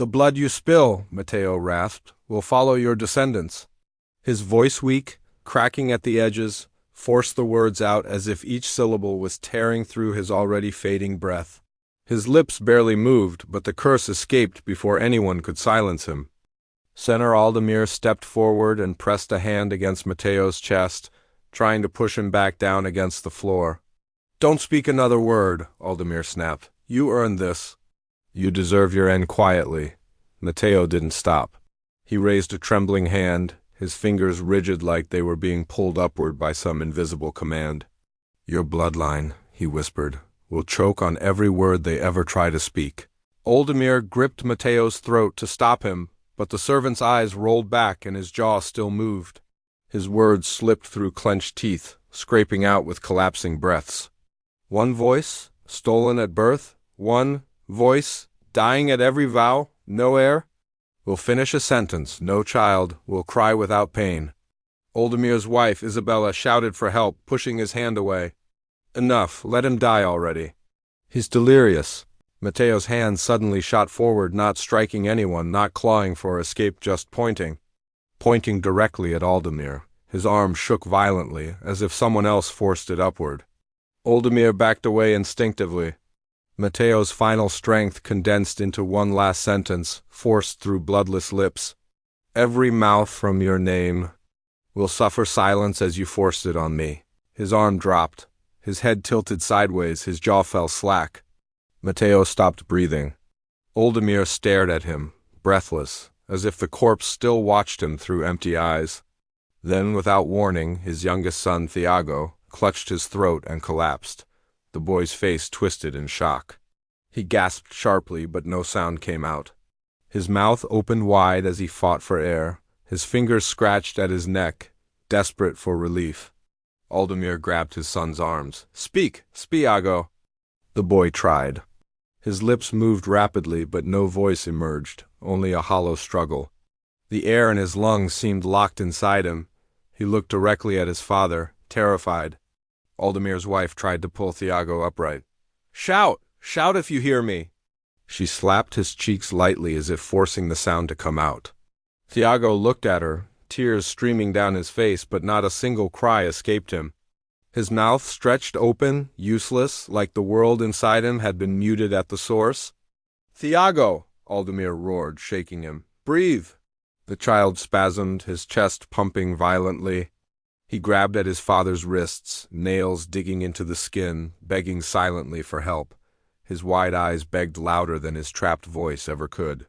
The blood you spill, Matteo rasped, will follow your descendants. His voice weak, cracking at the edges, forced the words out as if each syllable was tearing through his already fading breath. His lips barely moved, but the curse escaped before anyone could silence him. Senator Aldemir stepped forward and pressed a hand against Matteo's chest, trying to push him back down against the floor. "Don't speak another word," Aldemir snapped. "You earned this." "You deserve your end quietly." Matteo didn't stop. He raised a trembling hand, his fingers rigid like they were being pulled upward by some invisible command. "Your bloodline," he whispered, "will choke on every word they ever try to speak." Aldemir gripped Matteo's throat to stop him, but the servant's eyes rolled back and his jaw still moved. His words slipped through clenched teeth, scraping out with collapsing breaths. One voice, stolen at birth, one voice, dying at every vow, no heir, will finish a sentence, no child, will cry without pain. Aldemir's wife, Isabella, shouted for help, pushing his hand away. "Enough, let him die already. He's delirious." Matteo's hand suddenly shot forward, not striking anyone, not clawing for escape, just pointing directly at Aldemir. His arm shook violently, as if someone else forced it upward. Aldemir backed away instinctively. Matteo's final strength condensed into one last sentence, forced through bloodless lips. "Every mouth from your name will suffer silence as you forced it on me." His arm dropped. His head tilted sideways, his jaw fell slack. Matteo stopped breathing. Aldemir stared at him, breathless, as if the corpse still watched him through empty eyes. Then, without warning, his youngest son, Thiago, clutched his throat and collapsed. The boy's face twisted in shock. He gasped sharply, but no sound came out. His mouth opened wide as he fought for air. His fingers scratched at his neck, desperate for relief. Aldemir grabbed his son's arms. "Speak, Thiago." The boy tried. His lips moved rapidly, but no voice emerged, only a hollow struggle. The air in his lungs seemed locked inside him. He looked directly at his father, terrified. Aldemir's wife tried to pull Thiago upright. "Shout! Shout if you hear me!" She slapped his cheeks lightly as if forcing the sound to come out. Thiago looked at her, tears streaming down his face, but not a single cry escaped him. His mouth stretched open, useless, like the world inside him had been muted at the source. "Thiago!" Aldemir roared, shaking him. "Breathe!" The child spasmed, his chest pumping violently. He grabbed at his father's wrists, nails digging into the skin, begging silently for help. His wide eyes begged louder than his trapped voice ever could.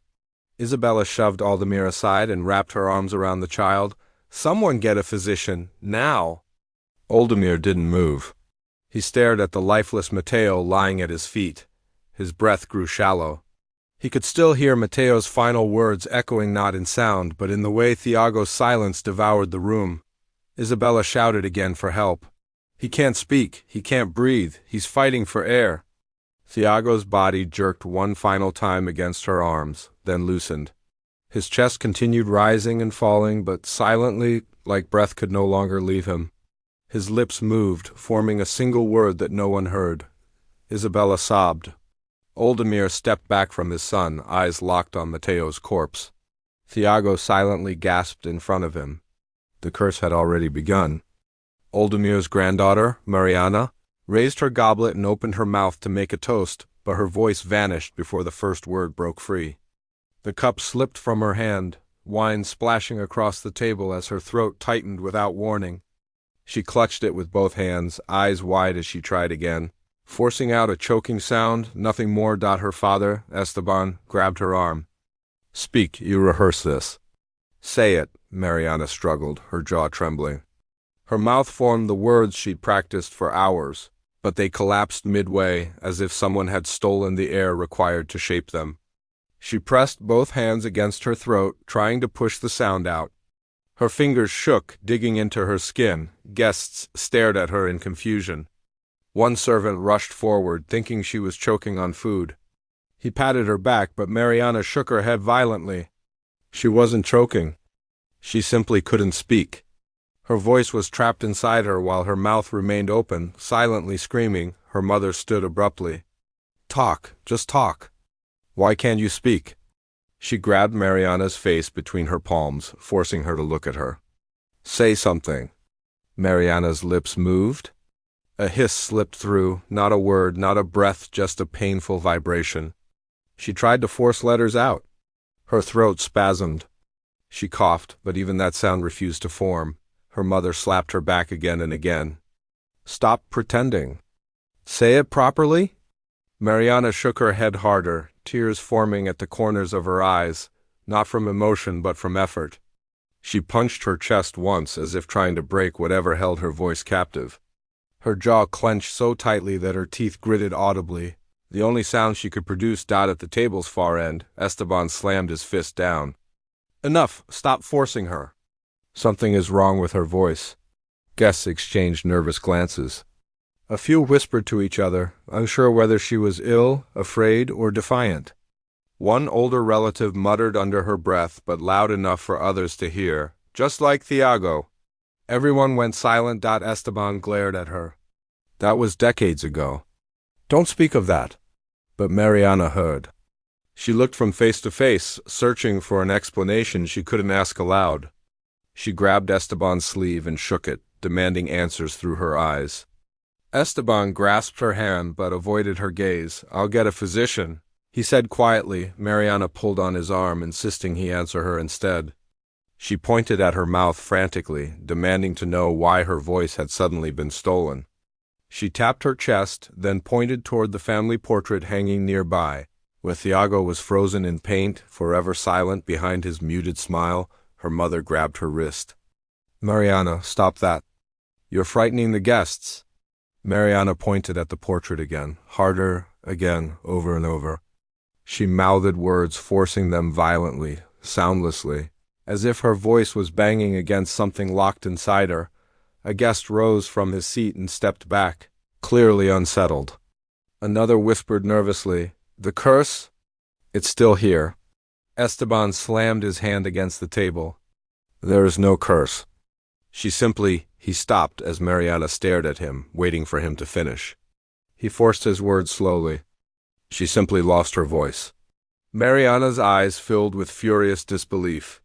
Isabella shoved Aldemir aside and wrapped her arms around the child. "Someone get a physician, now!" Aldemir didn't move. He stared at the lifeless Matteo lying at his feet. His breath grew shallow. He could still hear Matteo's final words echoing not in sound, but in the way Thiago's silence devoured the room. Isabella shouted again for help. "He can't speak. He can't breathe. He's fighting for air." Thiago's body jerked one final time against her arms, then loosened. His chest continued rising and falling, but silently, like breath could no longer leave him. His lips moved, forming a single word that no one heard. Isabella sobbed. Aldemir stepped back from his son, eyes locked on Matteo's corpse. Thiago silently gasped in front of him. The curse had already begun. Aldemir's granddaughter, Mariana, raised her goblet and opened her mouth to make a toast, but her voice vanished before the first word broke free. The cup slipped from her hand, wine splashing across the table as her throat tightened without warning. She clutched it with both hands, eyes wide as she tried again. Forcing out a choking sound, "Nothing more." Her father, Esteban, grabbed her arm. "Speak, you rehearse this." "Say it," Mariana struggled, her jaw trembling. Her mouth formed the words she'd practiced for hours, but they collapsed midway, as if someone had stolen the air required to shape them. She pressed both hands against her throat, trying to push the sound out. Her fingers shook, digging into her skin. Guests stared at her in confusion. One servant rushed forward, thinking she was choking on food. He patted her back, but Mariana shook her head violently. She wasn't choking. She simply couldn't speak. Her voice was trapped inside her while her mouth remained open, silently screaming. Her mother stood abruptly. "Talk, just talk. Why can't you speak?" She grabbed Mariana's face between her palms, forcing her to look at her. Say something. Mariana's lips moved. A hiss slipped through, not a word, not a breath, just a painful vibration. She tried to force letters out. Her throat spasmed. She coughed, but even that sound refused to form. Her mother slapped her back again and again. Stop pretending. Say it properly? Mariana shook her head harder, tears forming at the corners of her eyes, not from emotion but from effort. She punched her chest once as if trying to break whatever held her voice captive. Her jaw clenched so tightly that her teeth gritted audibly. The only sound she could produce died at the table's far end. Esteban slammed his fist down. Enough! Stop forcing her! Something is wrong with her voice. Guests exchanged nervous glances. A few whispered to each other, unsure whether she was ill, afraid, or defiant. One older relative muttered under her breath, but loud enough for others to hear, just like Thiago. Everyone went silent. Esteban glared at her. That was decades ago. Don't speak of that. But Mariana heard. She looked from face to face, searching for an explanation she couldn't ask aloud. She grabbed Esteban's sleeve and shook it, demanding answers through her eyes. Esteban grasped her hand but avoided her gaze. I'll get a physician, he said quietly. Mariana pulled on his arm, insisting he answer her instead. She pointed at her mouth frantically, demanding to know why her voice had suddenly been stolen. She tapped her chest, then pointed toward the family portrait hanging nearby. Where Thiago was frozen in paint, forever silent behind his muted smile, her mother grabbed her wrist. Mariana, stop that. You're frightening the guests. Mariana pointed at the portrait again, harder, again, over and over. She mouthed words, forcing them violently, soundlessly, as if her voice was banging against something locked inside her. A guest rose from his seat and stepped back, clearly unsettled. Another whispered nervously, The curse? It's still here. Esteban slammed his hand against the table. There is no curse. He stopped as Mariana stared at him, waiting for him to finish. He forced his words slowly. She simply lost her voice. Mariana's eyes filled with furious disbelief.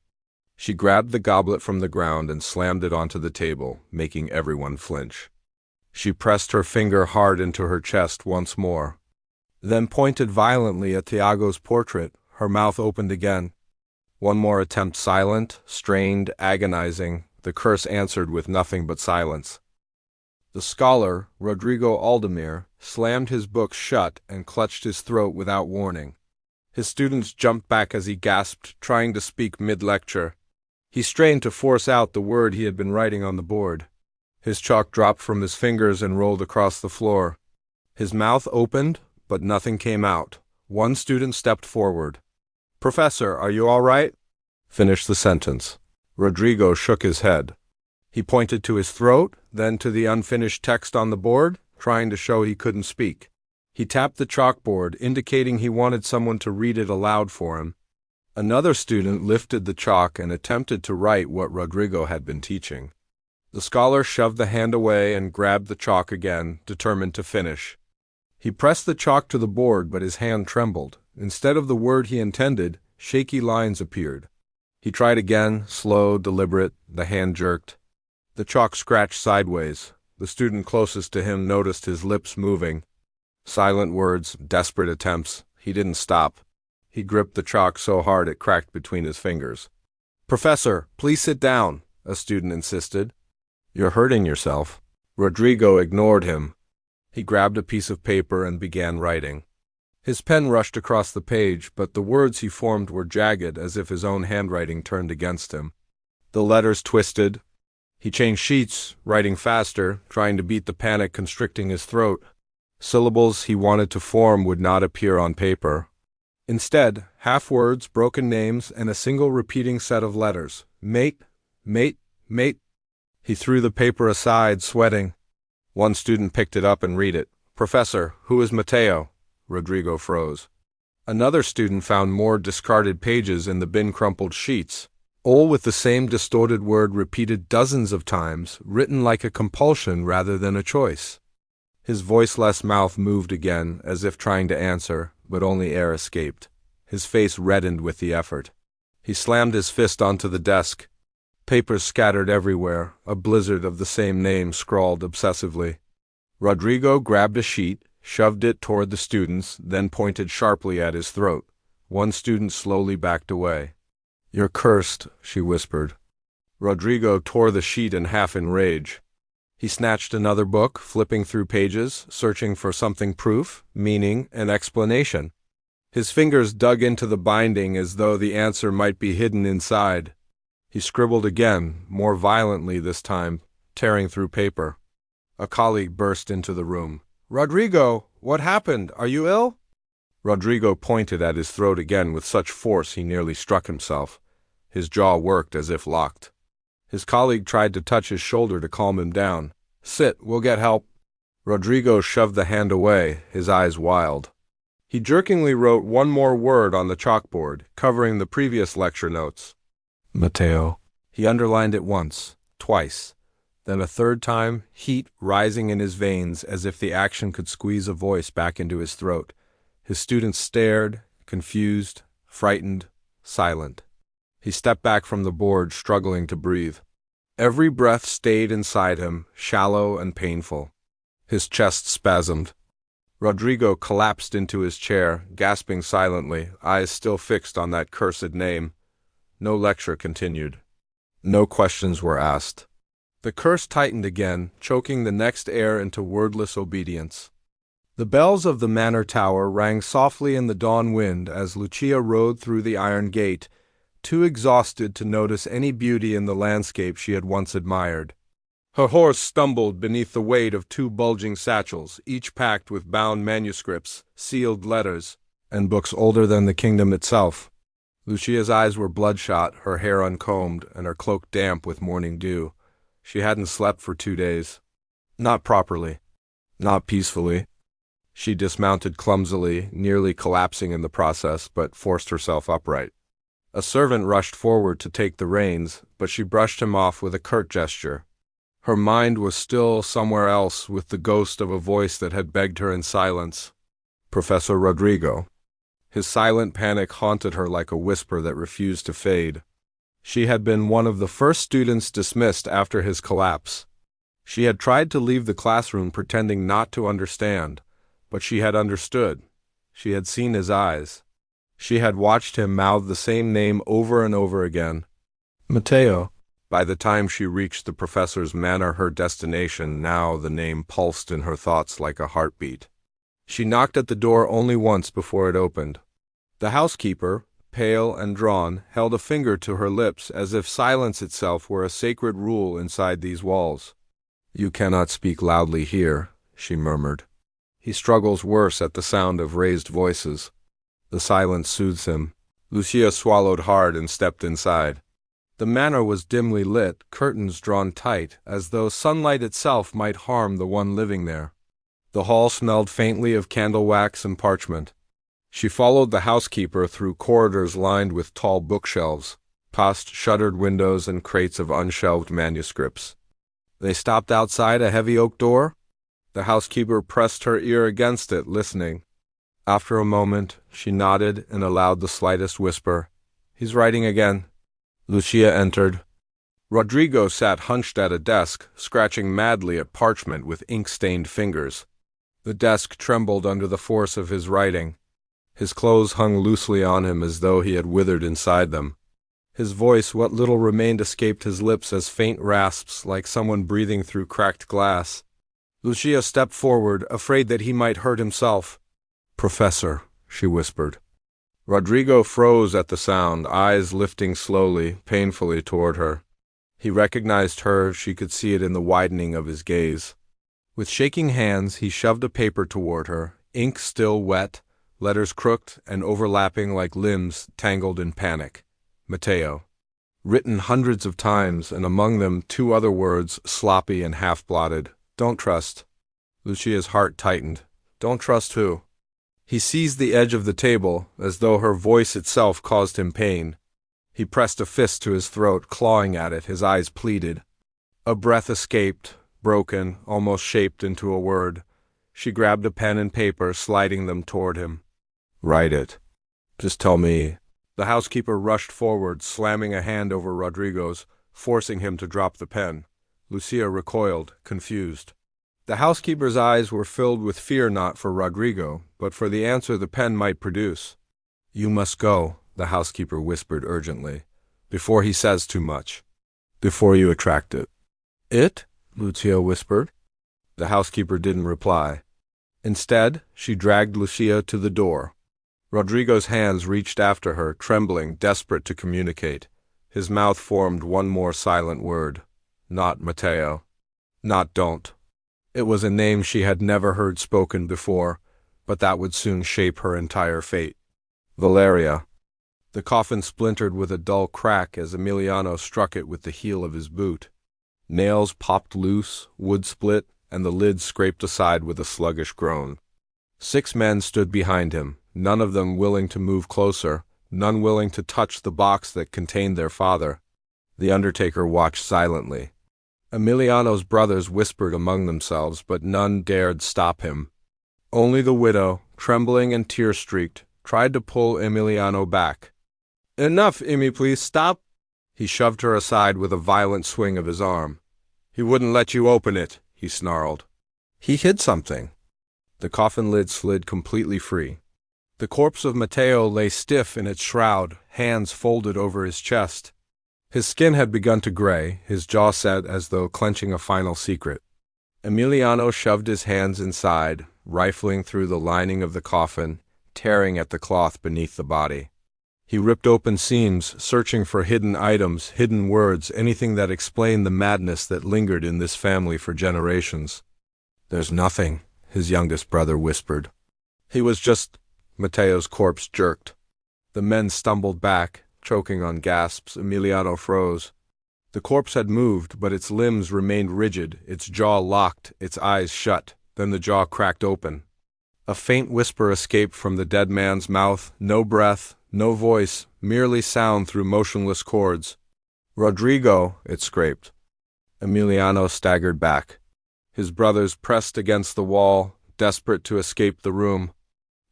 She grabbed the goblet from the ground and slammed it onto the table, making everyone flinch. She pressed her finger hard into her chest once more, then pointed violently at Thiago's portrait. Her mouth opened again. One more attempt, silent, strained, agonizing. The curse answered with nothing but silence. The scholar, Rodrigo Aldemir, slammed his book shut and clutched his throat without warning. His students jumped back as he gasped, trying to speak mid-lecture. He strained to force out the word he had been writing on the board. His chalk dropped from his fingers and rolled across the floor. His mouth opened, but nothing came out. One student stepped forward. Professor, are you all right? Finish the sentence. Rodrigo shook his head. He pointed to his throat, then to the unfinished text on the board, trying to show he couldn't speak. He tapped the chalkboard, indicating he wanted someone to read it aloud for him. Another student lifted the chalk and attempted to write what Rodrigo had been teaching. The scholar shoved the hand away and grabbed the chalk again, determined to finish. He pressed the chalk to the board, but his hand trembled. Instead of the word he intended, shaky lines appeared. He tried again, slow, deliberate. The hand jerked. The chalk scratched sideways. The student closest to him noticed his lips moving. Silent words, desperate attempts. He didn't stop. He gripped the chalk so hard it cracked between his fingers. Professor, please sit down, a student insisted. You're hurting yourself. Rodrigo ignored him. He grabbed a piece of paper and began writing. His pen rushed across the page, but the words he formed were jagged, as if his own handwriting turned against him. The letters twisted. He changed sheets, writing faster, trying to beat the panic constricting his throat. Syllables he wanted to form would not appear on paper. Instead, half-words, broken names, and a single repeating set of letters. Mate, mate, mate. He threw the paper aside, sweating. One student picked it up and read it. Professor, who is Mateo? Rodrigo froze. Another student found more discarded pages in the bin-crumpled sheets, all with the same distorted word repeated dozens of times, written like a compulsion rather than a choice. His voiceless mouth moved again, as if trying to answer, but only air escaped. His face reddened with the effort. He slammed his fist onto the desk. Papers scattered everywhere, a blizzard of the same name scrawled obsessively. Rodrigo grabbed a sheet, shoved it toward the students, then pointed sharply at his throat. One student slowly backed away. "You're cursed," she whispered. Rodrigo tore the sheet in half in rage. He snatched another book, flipping through pages, searching for something proof, meaning, an explanation. His fingers dug into the binding as though the answer might be hidden inside. He scribbled again, more violently this time, tearing through paper. A colleague burst into the room. "Rodrigo, what happened? Are you ill?" Rodrigo pointed at his throat again with such force he nearly struck himself. His jaw worked as if locked. His colleague tried to touch his shoulder to calm him down. "Sit, we'll get help." Rodrigo shoved the hand away, his eyes wild. He jerkingly wrote one more word on the chalkboard, covering the previous lecture notes. Mateo. He underlined it once, twice, then a third time, heat rising in his veins as if the action could squeeze a voice back into his throat. His students stared, confused, frightened, silent. He stepped back from the board, struggling to breathe. Every breath stayed inside him, shallow and painful. His chest spasmed. Rodrigo collapsed into his chair, gasping silently, eyes still fixed on that cursed name. No lecture continued. No questions were asked. The curse tightened again, choking the next heir into wordless obedience. The bells of the manor tower rang softly in the dawn wind as Lucia rode through the iron gate, too exhausted to notice any beauty in the landscape she had once admired. Her horse stumbled beneath the weight of two bulging satchels, each packed with bound manuscripts, sealed letters, and books older than the kingdom itself. Lucia's eyes were bloodshot, her hair uncombed, and her cloak damp with morning dew. She hadn't slept for 2 days. Not properly. Not peacefully. She dismounted clumsily, nearly collapsing in the process, but forced herself upright. A servant rushed forward to take the reins, but she brushed him off with a curt gesture. Her mind was still somewhere else with the ghost of a voice that had begged her in silence. Professor Rodrigo. His silent panic haunted her like a whisper that refused to fade. She had been one of the first students dismissed after his collapse. She had tried to leave the classroom pretending not to understand, but she had understood. She had seen his eyes. She had watched him mouth the same name over and over again. Mateo. By the time she reached the professor's manor, her destination, now the name pulsed in her thoughts like a heartbeat. She knocked at the door only once before it opened. The housekeeper, pale and drawn, held a finger to her lips as if silence itself were a sacred rule inside these walls. "You cannot speak loudly here," she murmured. He struggles worse at the sound of raised voices. The silence soothes him. Lucia swallowed hard and stepped inside. The manor was dimly lit, curtains drawn tight, as though sunlight itself might harm the one living there. The hall smelled faintly of candle wax and parchment. She followed the housekeeper through corridors lined with tall bookshelves, past shuttered windows and crates of unshelved manuscripts. They stopped outside a heavy oak door. The housekeeper pressed her ear against it, listening. After a moment, she nodded and allowed the slightest whisper. "He's writing again." Lucia entered. Rodrigo sat hunched at a desk, scratching madly at parchment with ink-stained fingers. The desk trembled under the force of his writing. His clothes hung loosely on him as though he had withered inside them. His voice, what little remained, escaped his lips as faint rasps, like someone breathing through cracked glass. Lucia stepped forward, afraid that he might hurt himself. "Professor," she whispered. Rodrigo froze at the sound, eyes lifting slowly, painfully toward her. He recognized her, she could see it in the widening of his gaze. With shaking hands, he shoved a paper toward her, ink still wet, letters crooked and overlapping like limbs tangled in panic. Mateo. Written hundreds of times, and among them 2 other words, sloppy and half-blotted. "Don't trust." Lucia's heart tightened. "Don't trust who?" He seized the edge of the table, as though her voice itself caused him pain. He pressed a fist to his throat, clawing at it, his eyes pleaded. A breath escaped, broken, almost shaped into a word. She grabbed a pen and paper, sliding them toward him. "Write it." Just tell me. The housekeeper rushed forward, slamming a hand over Rodrigo's, forcing him to drop the pen. Lucia recoiled, confused. The housekeeper's eyes were filled with fear, not for Rodrigo, but for the answer the pen might produce. You must go, the housekeeper whispered urgently, before he says too much. Before you attract it. It? Lucia whispered. The housekeeper didn't reply. Instead, she dragged Lucia to the door. Rodrigo's hands reached after her, trembling, desperate to communicate. His mouth formed one more silent word. Not Mateo. Not don't. It was a name she had never heard spoken before, but that would soon shape her entire fate. Valeria. The coffin splintered with a dull crack as Emiliano struck it with the heel of his boot. Nails popped loose, wood split, and the lid scraped aside with a sluggish groan. 6 men stood behind him, none of them willing to move closer, none willing to touch the box that contained their father. The undertaker watched silently. Emiliano's brothers whispered among themselves, but none dared stop him. Only the widow, trembling and tear-streaked, tried to pull Emiliano back. Enough, Emi, please stop. He shoved her aside with a violent swing of his arm. He wouldn't let you open it, he snarled. He hid something. The coffin lid slid completely free. The corpse of Mateo lay stiff in its shroud, hands folded over his chest. His skin had begun to gray, his jaw set as though clenching a final secret. Emiliano shoved his hands inside, rifling through the lining of the coffin, tearing at the cloth beneath the body. He ripped open seams, searching for hidden items, hidden words, anything that explained the madness that lingered in this family for generations. There's nothing, his youngest brother whispered. He was just... Mateo's corpse jerked. The men stumbled back, choking on gasps. Emiliano froze. The corpse had moved, but its limbs remained rigid, its jaw locked, its eyes shut. Then the jaw cracked open. A faint whisper escaped from the dead man's mouth, no breath, no voice, merely sound through motionless chords. Rodrigo, it scraped. Emiliano staggered back. His brothers pressed against the wall, desperate to escape the room.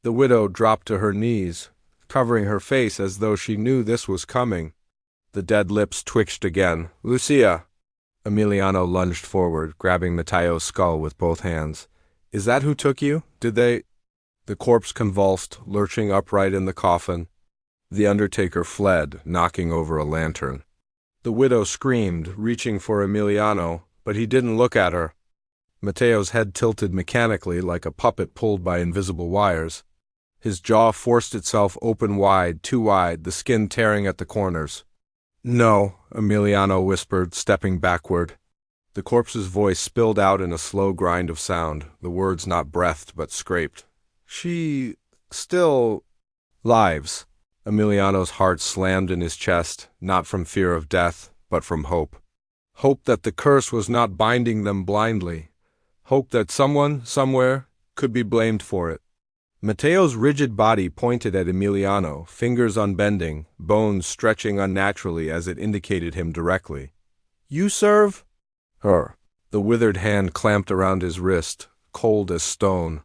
The widow dropped to her knees, covering her face as though she knew this was coming. The dead lips twitched again. Lucia! Emiliano lunged forward, grabbing Mateo's skull with both hands. Is that who took you? Did they... The corpse convulsed, lurching upright in the coffin. The undertaker fled, knocking over a lantern. The widow screamed, reaching for Emiliano, but he didn't look at her. Mateo's head tilted mechanically like a puppet pulled by invisible wires. His jaw forced itself open wide, too wide, the skin tearing at the corners. No, Emiliano whispered, stepping backward. The corpse's voice spilled out in a slow grind of sound, the words not breathed but scraped. She... still... lives. Emiliano's heart slammed in his chest, not from fear of death, but from hope. Hope that the curse was not binding them blindly. Hope that someone, somewhere, could be blamed for it. Mateo's rigid body pointed at Emiliano, fingers unbending, bones stretching unnaturally as it indicated him directly. You serve? Her. The withered hand clamped around his wrist, cold as stone.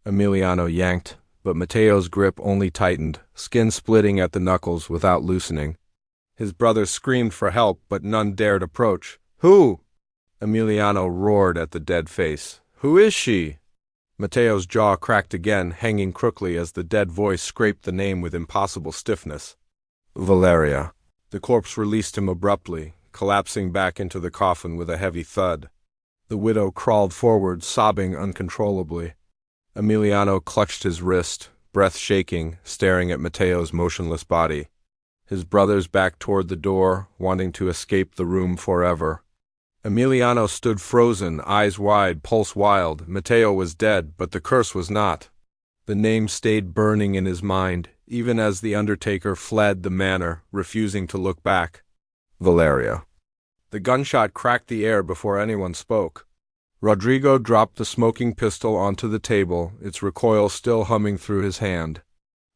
Emiliano yanked, but Mateo's grip only tightened, skin splitting at the knuckles without loosening. His brothers screamed for help, but none dared approach. Who? Emiliano roared at the dead face. Who is she? Mateo's jaw cracked again, hanging crookly as the dead voice scraped the name with impossible stiffness. Valeria. The corpse released him abruptly, collapsing back into the coffin with a heavy thud. The widow crawled forward, sobbing uncontrollably. Emiliano clutched his wrist, breath shaking, staring at Mateo's motionless body. His brothers backed toward the door, wanting to escape the room forever. Emiliano stood frozen, eyes wide, pulse wild. Mateo was dead, but the curse was not. The name stayed burning in his mind, even as the undertaker fled the manor, refusing to look back. Valeria. The gunshot cracked the air before anyone spoke. Rodrigo dropped the smoking pistol onto the table, its recoil still humming through his hand.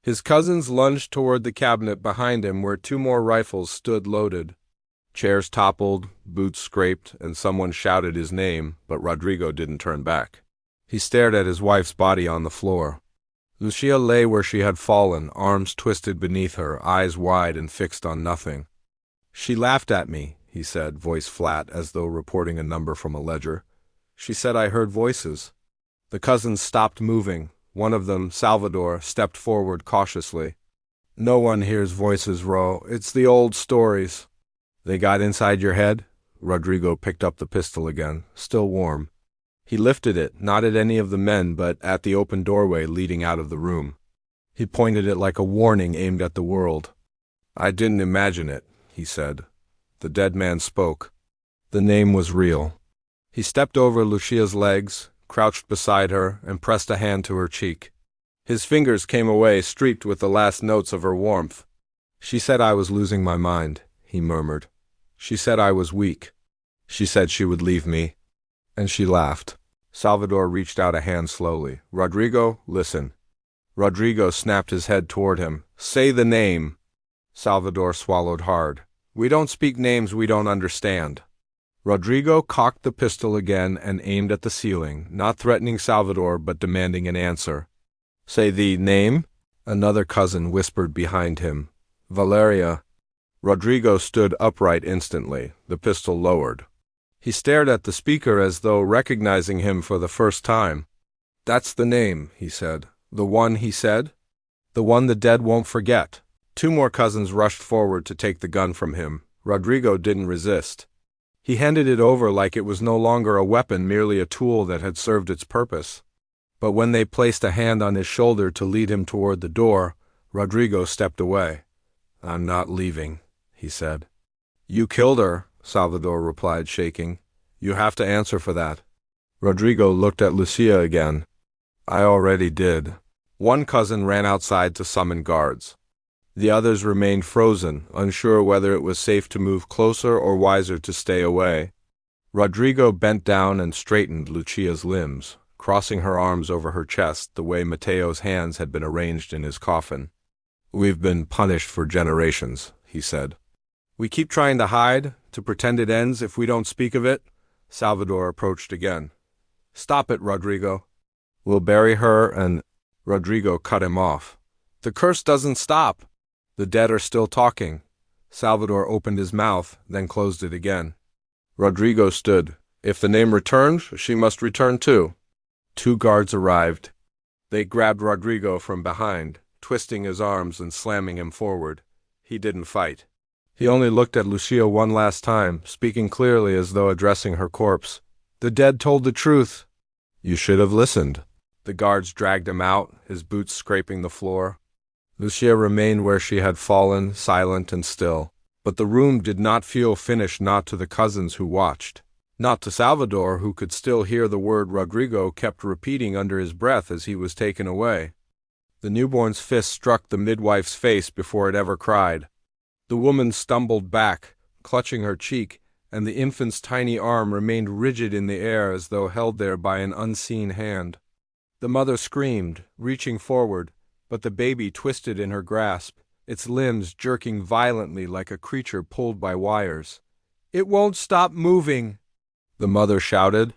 His cousins lunged toward the cabinet behind him where 2 more rifles stood loaded. Chairs toppled, boots scraped, and someone shouted his name, but Rodrigo didn't turn back. He stared at his wife's body on the floor. Lucia lay where she had fallen, arms twisted beneath her, eyes wide and fixed on nothing. "She laughed at me," he said, voice flat, as though reporting a number from a ledger. "She said I heard voices." The cousins stopped moving. One of them, Salvador, stepped forward cautiously. "No one hears voices, Ro. It's the old stories." "They got inside your head?" Rodrigo picked up the pistol again, still warm. He lifted it, not at any of the men, but at the open doorway leading out of the room. He pointed it like a warning aimed at the world. "I didn't imagine it," he said. The dead man spoke. The name was real. He stepped over Lucia's legs, crouched beside her, and pressed a hand to her cheek. His fingers came away, streaked with the last notes of her warmth. "She said I was losing my mind," he murmured. "She said I was weak. She said she would leave me." And she laughed. Salvador reached out a hand slowly. "Rodrigo, listen." Rodrigo snapped his head toward him. "Say the name." Salvador swallowed hard. "We don't speak names we don't understand." Rodrigo cocked the pistol again and aimed at the ceiling, not threatening Salvador but demanding an answer. "Say the name?" Another cousin whispered behind him. "Valeria." Rodrigo stood upright instantly, the pistol lowered. He stared at the speaker as though recognizing him for the first time. "That's the name," he said. "The one he said? The one the dead won't forget." Two more cousins rushed forward to take the gun from him. Rodrigo didn't resist. He handed it over like it was no longer a weapon, merely a tool that had served its purpose. But when they placed a hand on his shoulder to lead him toward the door, Rodrigo stepped away. "I'm not leaving," he said. "You killed her," Salvador replied, shaking. "You have to answer for that." Rodrigo looked at Lucia again. "I already did." One cousin ran outside to summon guards. The others remained frozen, unsure whether it was safe to move closer or wiser to stay away. Rodrigo bent down and straightened Lucia's limbs, crossing her arms over her chest the way Mateo's hands had been arranged in his coffin. "We've been punished for generations," he said. "We keep trying to hide, to pretend it ends if we don't speak of it." Salvador approached again. "Stop it, Rodrigo. We'll bury her and—" Rodrigo cut him off. "The curse doesn't stop. The dead are still talking." Salvador opened his mouth, then closed it again. Rodrigo stood. "If the name returns, she must return too." Two guards arrived. They grabbed Rodrigo from behind, twisting his arms and slamming him forward. He didn't fight. He only looked at Lucia one last time, speaking clearly as though addressing her corpse. "The dead told the truth." "You should have listened." The guards dragged him out, his boots scraping the floor. Lucia remained where she had fallen, silent and still. But the room did not feel finished, not to the cousins who watched. Not to Salvador, who could still hear the word Rodrigo kept repeating under his breath as he was taken away. The newborn's fist struck the midwife's face before it ever cried. The woman stumbled back, clutching her cheek, and the infant's tiny arm remained rigid in the air as though held there by an unseen hand. The mother screamed, reaching forward, but the baby twisted in her grasp, its limbs jerking violently like a creature pulled by wires. "It won't stop moving," the mother shouted.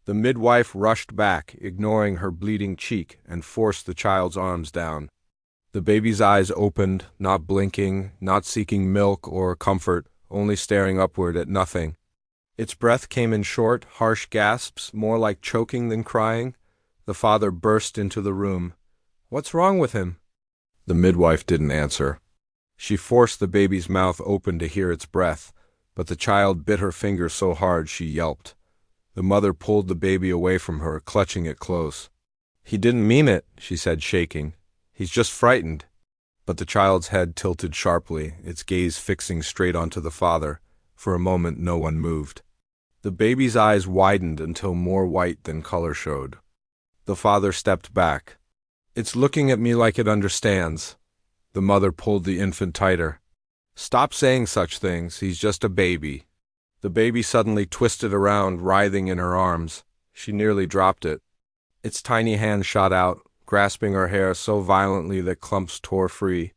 The midwife rushed back, ignoring her bleeding cheek, and forced the child's arms down. The baby's eyes opened, not blinking, not seeking milk or comfort, only staring upward at nothing. Its breath came in short, harsh gasps, more like choking than crying. The father burst into the room. "What's wrong with him?" The midwife didn't answer. She forced the baby's mouth open to hear its breath, but the child bit her fingers so hard she yelped. The mother pulled the baby away from her, clutching it close. "He didn't mean it," she said, shaking. "He's just frightened." But the child's head tilted sharply, its gaze fixing straight onto the father. For a moment no one moved. The baby's eyes widened until more white than color showed. The father stepped back. "It's looking at me like it understands." The mother pulled the infant tighter. "Stop saying such things, he's just a baby." The baby suddenly twisted around, writhing in her arms. She nearly dropped it. Its tiny hand shot out, grasping her hair so violently that clumps tore free.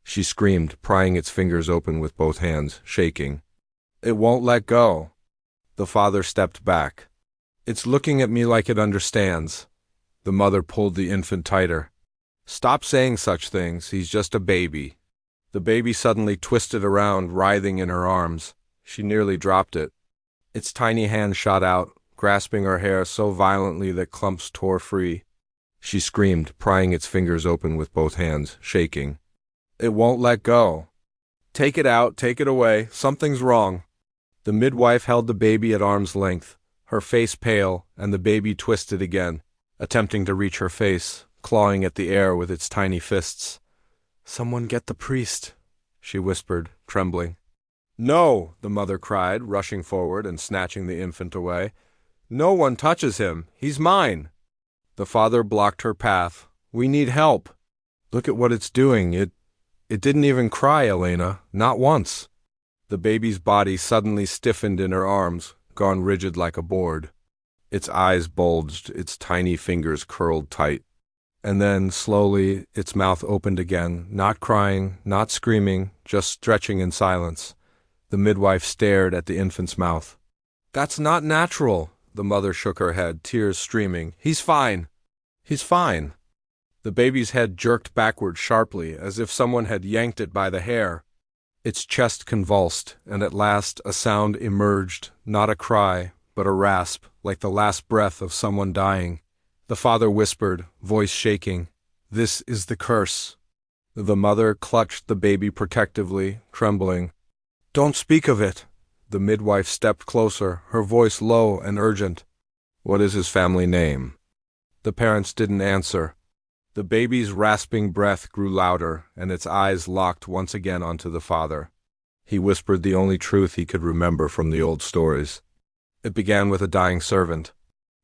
She screamed, prying its fingers open with both hands, shaking. "It won't let go." The father stepped back. "It's looking at me like it understands." The mother pulled the infant tighter. "Stop saying such things. He's just a baby." The baby suddenly twisted around, writhing in her arms. She nearly dropped it. Its tiny hand shot out, grasping her hair so violently that clumps tore free. She screamed, prying its fingers open with both hands, shaking. "It won't let go. Take it out, take it away. Something's wrong." The midwife held the baby at arm's length, her face pale, and the baby twisted again, attempting to reach her face, clawing at the air with its tiny fists. "Someone get the priest," she whispered, trembling. "No," the mother cried, rushing forward and snatching the infant away. "No one touches him. He's mine." The father blocked her path. "We need help. Look at what it's doing. It didn't even cry, Elena, not once." The baby's body suddenly stiffened in her arms, gone rigid like a board. Its eyes bulged, its tiny fingers curled tight. And then, slowly, its mouth opened again, not crying, not screaming, just stretching in silence. The midwife stared at the infant's mouth. "That's not natural," the mother shook her head, tears streaming. "He's fine. He's fine." The baby's head jerked backward sharply, as if someone had yanked it by the hair. Its chest convulsed, and at last a sound emerged, not a cry, but a rasp, like the last breath of someone dying. The father whispered, voice shaking, "This is the curse." The mother clutched the baby protectively, trembling. "Don't speak of it." The midwife stepped closer, her voice low and urgent. "What is his family name?" The parents didn't answer. The baby's rasping breath grew louder, and its eyes locked once again onto the father. He whispered the only truth he could remember from the old stories. "It began with a dying servant.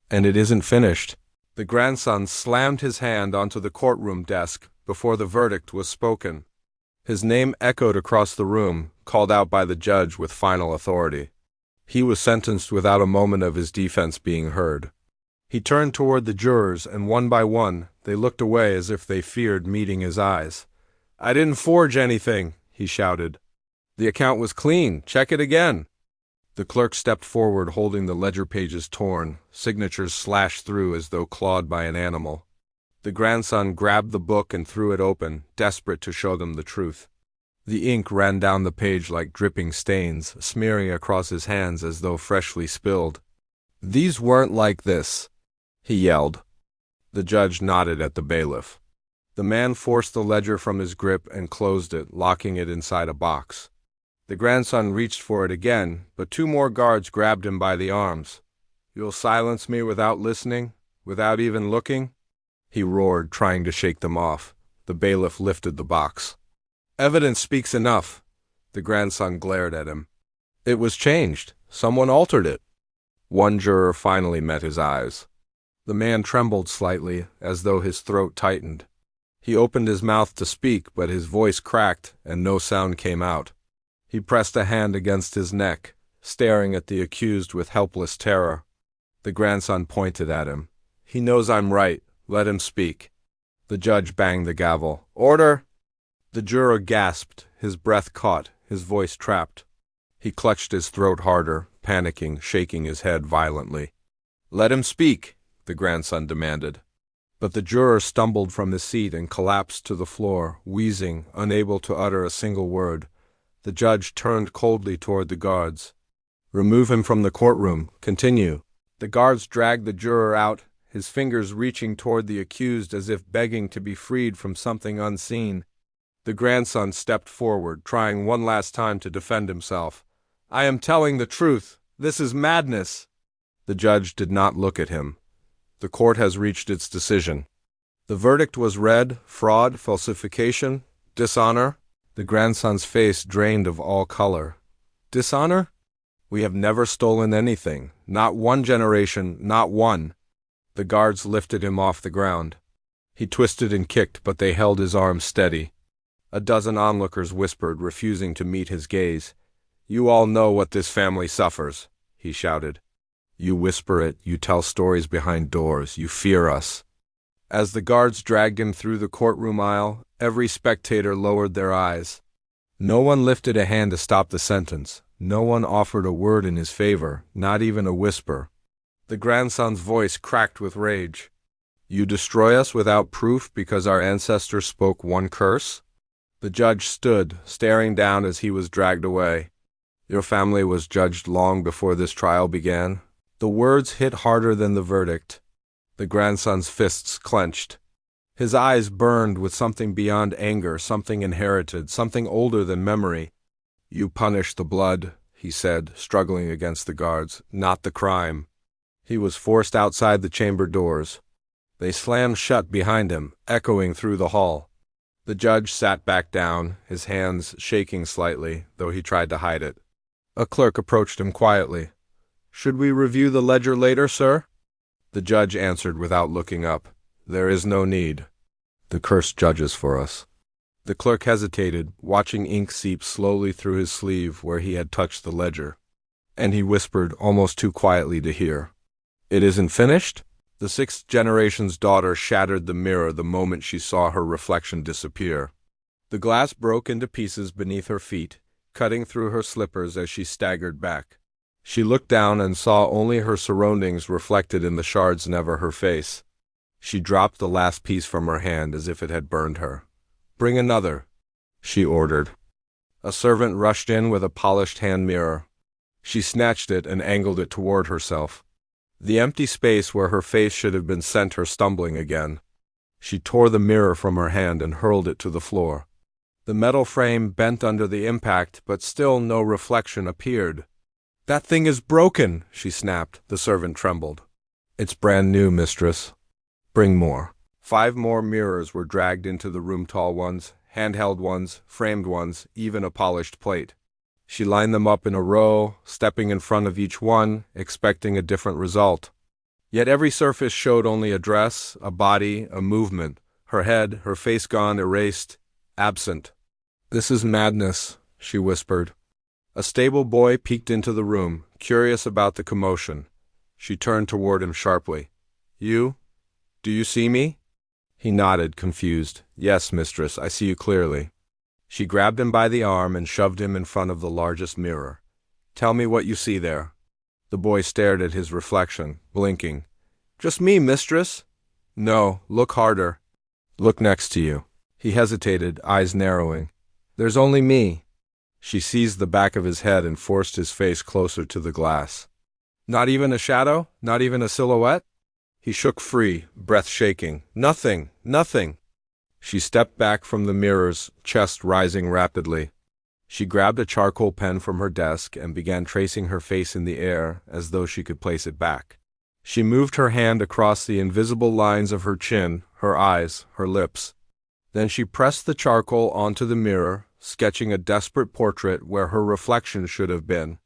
And it isn't finished." The grandson slammed his hand onto the courtroom desk before the verdict was spoken. His name echoed across the room, called out by the judge with final authority. He was sentenced without a moment of his defense being heard. He turned toward the jurors, and one by one, they looked away as if they feared meeting his eyes. "I didn't forge anything," he shouted. "The account was clean. Check it again." The clerk stepped forward, holding the ledger pages torn, signatures slashed through as though clawed by an animal. The grandson grabbed the book and threw it open, desperate to show them the truth. The ink ran down the page like dripping stains, smearing across his hands as though freshly spilled. "These weren't like this," he yelled. The judge nodded at the bailiff. The man forced the ledger from his grip and closed it, locking it inside a box. The grandson reached for it again, but two more guards grabbed him by the arms. "You'll silence me without listening, without even looking?" he roared, trying to shake them off. The bailiff lifted the box. "Evidence speaks enough." The grandson glared at him. "It was changed. Someone altered it." One juror finally met his eyes. The man trembled slightly, as though his throat tightened. He opened his mouth to speak, but his voice cracked, and no sound came out. He pressed a hand against his neck, staring at the accused with helpless terror. The grandson pointed at him. "He knows I'm right. Let him speak." The judge banged the gavel. "Order!" The juror gasped, his breath caught, his voice trapped. He clutched his throat harder, panicking, shaking his head violently. "Let him speak," the grandson demanded. But the juror stumbled from his seat and collapsed to the floor, wheezing, unable to utter a single word. The judge turned coldly toward the guards. "Remove him from the courtroom. Continue." The guards dragged the juror out, his fingers reaching toward the accused as if begging to be freed from something unseen. The grandson stepped forward, trying one last time to defend himself. "I am telling the truth. This is madness." The judge did not look at him. "The court has reached its decision." The verdict was read: fraud, falsification, dishonor. The grandson's face drained of all color. "Dishonor? We have never stolen anything. Not one generation, not one." The guards lifted him off the ground. He twisted and kicked, but they held his arms steady. A dozen onlookers whispered, refusing to meet his gaze. "You all know what this family suffers," he shouted. "You whisper it, you tell stories behind doors, you fear us." As the guards dragged him through the courtroom aisle, every spectator lowered their eyes. No one lifted a hand to stop the sentence. No one offered a word in his favor, not even a whisper. The grandson's voice cracked with rage. You destroy us without proof because our ancestors spoke one curse? The judge stood, staring down as he was dragged away. Your family was judged long before this trial began. The words hit harder than the verdict. The grandson's fists clenched. His eyes burned with something beyond anger, something inherited, something older than memory. You punish the blood, he said, struggling against the guards, not the crime. He was forced outside the chamber doors. They slammed shut behind him, echoing through the hall. The judge sat back down, his hands shaking slightly, though he tried to hide it. A clerk approached him quietly. "Should we review the ledger later, sir?" The judge answered without looking up. "There is no need. The curse judges for us." The clerk hesitated, watching ink seep slowly through his sleeve where he had touched the ledger. And he whispered, almost too quietly to hear, "It isn't finished?" The sixth generation's daughter shattered the mirror the moment she saw her reflection disappear. The glass broke into pieces beneath her feet, cutting through her slippers as she staggered back. She looked down and saw only her surroundings reflected in the shards, never her face. She dropped the last piece from her hand as if it had burned her. "Bring another," she ordered. A servant rushed in with a polished hand mirror. She snatched it and angled it toward herself. The empty space where her face should have been sent her stumbling again. She tore the mirror from her hand and hurled it to the floor. The metal frame bent under the impact, but still no reflection appeared. "That thing is broken," she snapped. The servant trembled. "It's brand new, mistress." "Bring more." 5 more mirrors were dragged into the room, tall ones, handheld ones, framed ones, even a polished plate. She lined them up in a row, stepping in front of each one, expecting a different result. Yet every surface showed only a dress, a body, a movement, her head, her face gone, erased, absent. "This is madness," she whispered. A stable boy peeked into the room, curious about the commotion. She turned toward him sharply. "You? Do you see me?" He nodded, confused. "Yes, mistress, I see you clearly." She grabbed him by the arm and shoved him in front of the largest mirror. "Tell me what you see there." The boy stared at his reflection, blinking. "Just me, mistress." "No, look harder." "Look next to you." He hesitated, eyes narrowing. "There's only me." She seized the back of his head and forced his face closer to the glass. "Not even a shadow? Not even a silhouette?" He shook free, breath shaking. "Nothing, nothing." She stepped back from the mirrors, chest rising rapidly. She grabbed a charcoal pen from her desk and began tracing her face in the air as though she could place it back. She moved her hand across the invisible lines of her chin, her eyes, her lips. Then she pressed the charcoal onto the mirror, sketching a desperate portrait where her reflection should have been.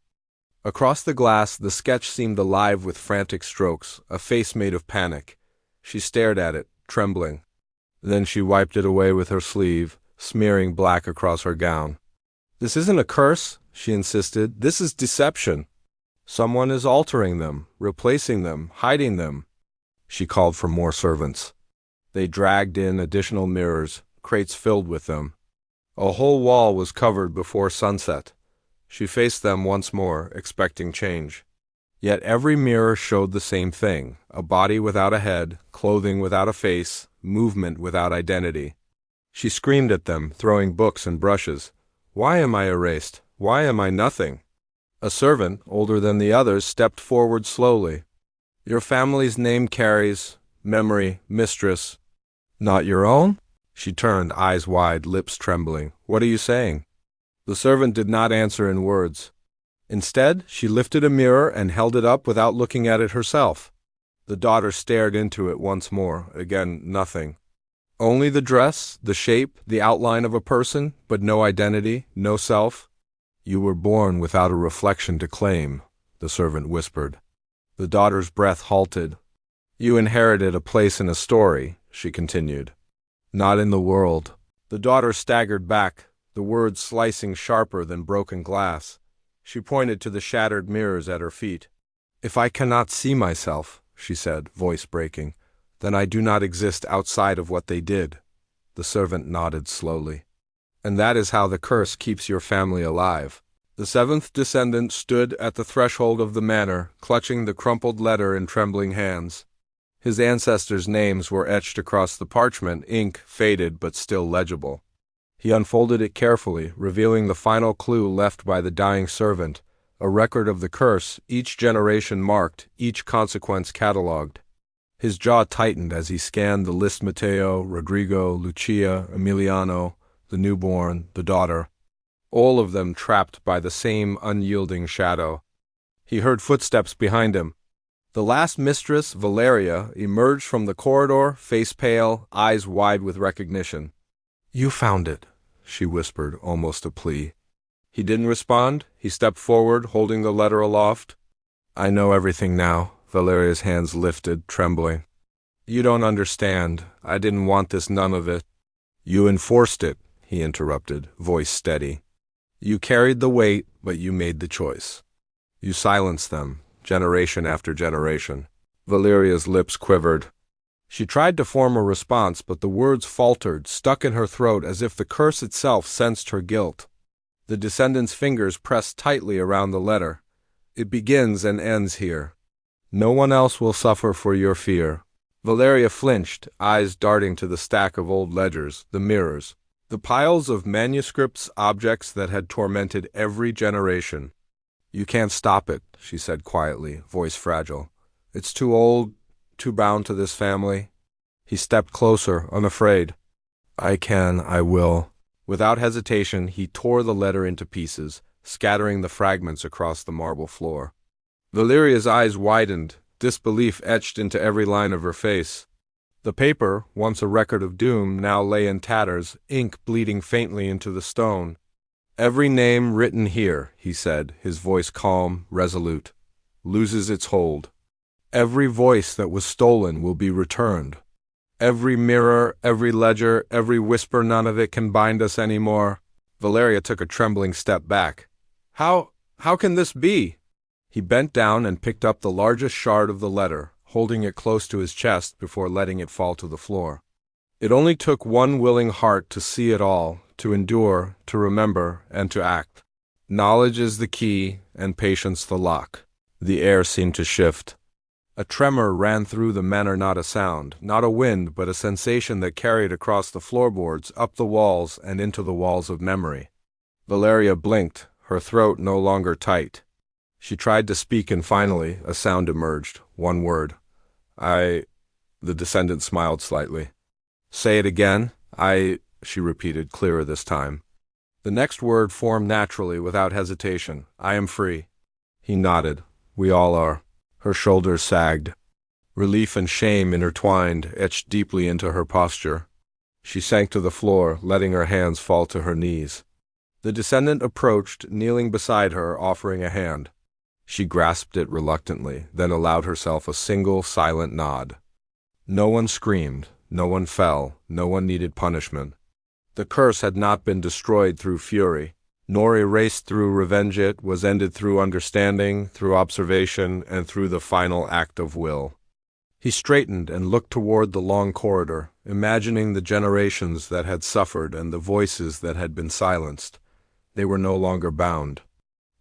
Across the glass, the sketch seemed alive with frantic strokes, a face made of panic. She stared at it, trembling. Then she wiped it away with her sleeve, smearing black across her gown. "This isn't a curse," she insisted. "This is deception. Someone is altering them, replacing them, hiding them." She called for more servants. They dragged in additional mirrors, crates filled with them. A whole wall was covered before sunset. She faced them once more, expecting change. Yet every mirror showed the same thing, a body without a head, clothing without a face, movement without identity. She screamed at them, throwing books and brushes. "Why am I erased? Why am I nothing?" A servant, older than the others, stepped forward slowly. "Your family's name carries memory, mistress." "Not your own?" She turned, eyes wide, lips trembling. "What are you saying?" The servant did not answer in words. Instead, she lifted a mirror and held it up without looking at it herself. The daughter stared into it once more. Again, nothing. Only the dress, the shape, the outline of a person, but no identity, no self. "You were born without a reflection to claim," the servant whispered. The daughter's breath halted. "You inherited a place in a story," she continued. "Not in the world." The daughter staggered back, the words slicing sharper than broken glass. She pointed to the shattered mirrors at her feet. "If I cannot see myself," she said, voice breaking, "then I do not exist outside of what they did." The servant nodded slowly. "And that is how the curse keeps your family alive." The 7th descendant stood at the threshold of the manor, clutching the crumpled letter in trembling hands. His ancestors' names were etched across the parchment, ink faded but still legible. He unfolded it carefully, revealing the final clue left by the dying servant, a record of the curse, each generation marked, each consequence catalogued. His jaw tightened as he scanned the list: Matteo, Rodrigo, Lucia, Emiliano, the newborn, the daughter, all of them trapped by the same unyielding shadow. He heard footsteps behind him. The last mistress, Valeria, emerged from the corridor, face pale, eyes wide with recognition. "You found it," she whispered, almost a plea. He didn't respond. He stepped forward, holding the letter aloft. "I know everything now." Valeria's hands lifted, trembling. "You don't understand. I didn't want this, none of it." "You enforced it," he interrupted, voice steady. "You carried the weight, but you made the choice. You silenced them, generation after generation." Valeria's lips quivered. She tried to form a response, but the words faltered, stuck in her throat as if the curse itself sensed her guilt. The descendant's fingers pressed tightly around the letter. "It begins and ends here. No one else will suffer for your fear." Valeria flinched, eyes darting to the stack of old ledgers, the mirrors, the piles of manuscripts, objects that had tormented every generation. "You can't stop it," she said quietly, voice fragile. "It's too old, too bound to this family." He stepped closer, unafraid. "I can, I will." Without hesitation, he tore the letter into pieces, scattering the fragments across the marble floor. Valeria's eyes widened, disbelief etched into every line of her face. The paper, once a record of doom, now lay in tatters, ink bleeding faintly into the stone. "Every name written here," he said, his voice calm, resolute, "loses its hold. Every voice that was stolen will be returned. Every mirror, every ledger, every whisper, none of it can bind us anymore." Valeria took a trembling step back. How can this be?" He bent down and picked up the largest shard of the letter, holding it close to his chest before letting it fall to the floor. It only took one willing heart to see it all, to endure, to remember, and to act. Knowledge is the key, and patience the lock. The air seemed to shift. A tremor ran through the manor, not a sound, not a wind, but a sensation that carried across the floorboards, up the walls, and into the walls of memory. Valeria blinked, her throat no longer tight. She tried to speak, and finally a sound emerged, one word. The descendant smiled slightly. "Say it again." She repeated, clearer this time. The next word formed naturally, without hesitation. "I am free." He nodded. "We all are." Her shoulders sagged. Relief and shame intertwined, etched deeply into her posture. She sank to the floor, letting her hands fall to her knees. The descendant approached, kneeling beside her, offering a hand. She grasped it reluctantly, then allowed herself a single silent nod. No one screamed, no one fell, no one needed punishment. The curse had not been destroyed through fury, nor erased through revenge. It was ended through understanding, through observation, and through the final act of will. He straightened and looked toward the long corridor, imagining the generations that had suffered and the voices that had been silenced. They were no longer bound.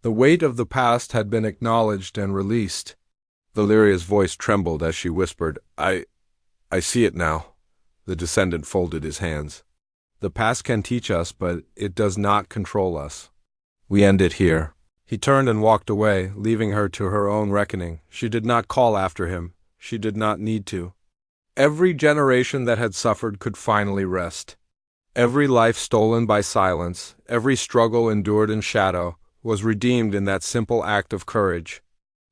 The weight of the past had been acknowledged and released. Valeria's voice trembled as she whispered, I see it now." The descendant folded his hands. "The past can teach us, but it does not control us. We end it here." He turned and walked away, leaving her to her own reckoning. She did not call after him. She did not need to. Every generation that had suffered could finally rest. Every life stolen by silence, every struggle endured in shadow, was redeemed in that simple act of courage.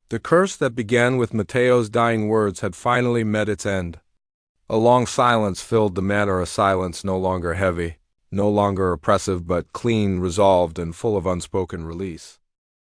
The curse that began with Matteo's dying words had finally met its end. A long silence filled the manor, a silence no longer heavy, no longer oppressive, but clean, resolved, and full of unspoken release.